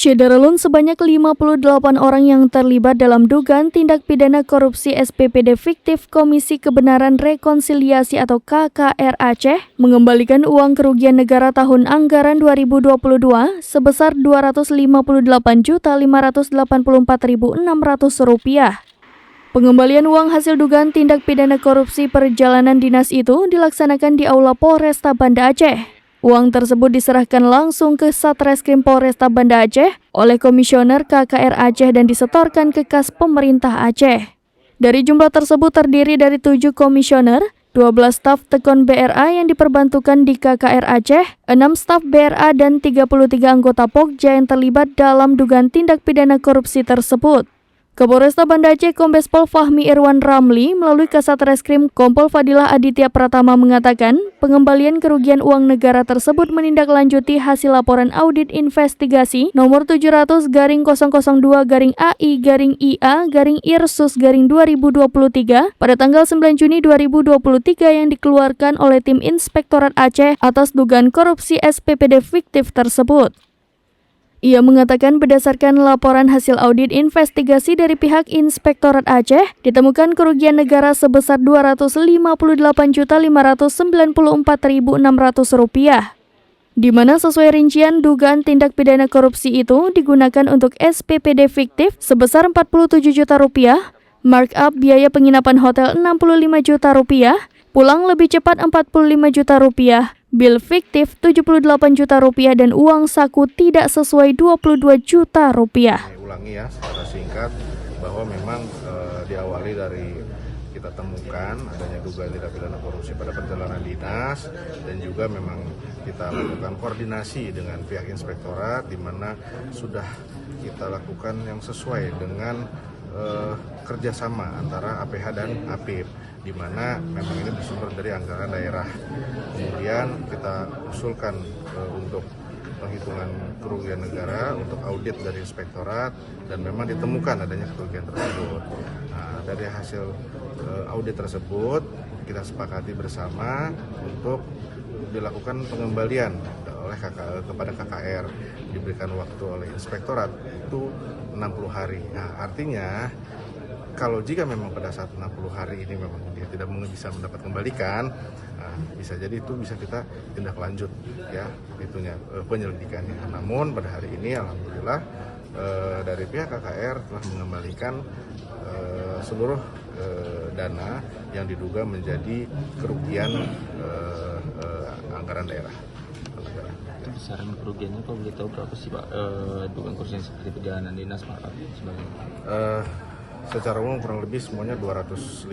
Syederalun sebanyak 58 orang yang terlibat dalam dugaan tindak pidana korupsi SPPD fiktif Komisi Kebenaran Rekonsiliasi atau KKR Aceh mengembalikan uang kerugian negara tahun anggaran 2022 sebesar Rp258.584.600. Pengembalian uang hasil dugaan tindak pidana korupsi perjalanan dinas itu dilaksanakan di Aula Polresta Banda Aceh. Uang tersebut diserahkan langsung ke Satreskrim Polresta Banda Aceh oleh Komisioner KKR Aceh dan disetorkan ke kas pemerintah Aceh. Dari jumlah tersebut terdiri dari 7 komisioner, 12 staf Tekon BRA yang diperbantukan di KKR Aceh, 6 staf BRA dan 33 anggota Pokja yang terlibat dalam dugaan tindak pidana korupsi tersebut. Kapolresta Banda Aceh Kombes Pol Fahmi Irwan Ramli melalui Kasatreskrim Kompol Fadilah Aditya Pratama mengatakan pengembalian kerugian uang negara tersebut menindaklanjuti hasil laporan audit investigasi nomor 700/00-AI-IA-IRSUS-2023 pada tanggal 9 Juni 2023 yang dikeluarkan oleh tim Inspektorat Aceh atas dugaan korupsi SPPD fiktif tersebut. Ia mengatakan berdasarkan laporan hasil audit investigasi dari pihak Inspektorat Aceh, ditemukan kerugian negara sebesar Rp258.594.600, di mana sesuai rincian dugaan tindak pidana korupsi itu digunakan untuk SPPD fiktif sebesar Rp47 juta, markup biaya penginapan hotel Rp65 juta, pulang lebih cepat Rp45 juta, bil fiktif Rp78 juta dan uang saku tidak sesuai Rp22 juta. Ulangi ya secara singkat bahwa memang diawali dari kita temukan adanya dugaan tindak pidana korupsi pada perjalanan dinas dan juga memang kita lakukan koordinasi dengan pihak inspektorat di mana sudah kita lakukan yang sesuai dengan kerjasama antara APH dan APIP, di mana memang ini bersumber dari anggaran daerah. Kemudian kita usulkan untuk penghitungan kerugian negara untuk audit dari inspektorat dan memang ditemukan adanya kerugian tersebut. Nah, dari hasil audit tersebut kita sepakati bersama untuk dilakukan pengembalian oleh kepada KKR, diberikan waktu oleh inspektorat itu 60 hari. Nah, artinya kalau jika memang pada saat 60 hari ini memang dia tidak bisa mendapat kembalikan, bisa jadi itu bisa kita tindak lanjut ya itunya penyelidikannya. Namun pada hari ini alhamdulillah dari pihak KKR telah mengembalikan seluruh dana yang diduga menjadi kerugian anggaran daerah. Besaran kerugiannya kalau boleh tahu berapa sih Pak? Dugaan kerugian seperti perjalanan dinas Pak sebagainya. Secara umum kurang lebih semuanya 250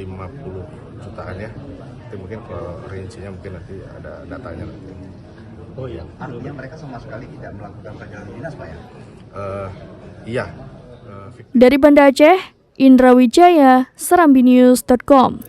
jutaan ya. Tapi mungkin kalau rincinya mungkin nanti ada datanya nanti. Oh iya, artinya mereka sama sekali tidak melakukan perjalanan dinas Pak ya? Iya. Dari Banda Aceh, Indra Wijaya, serambinews.com.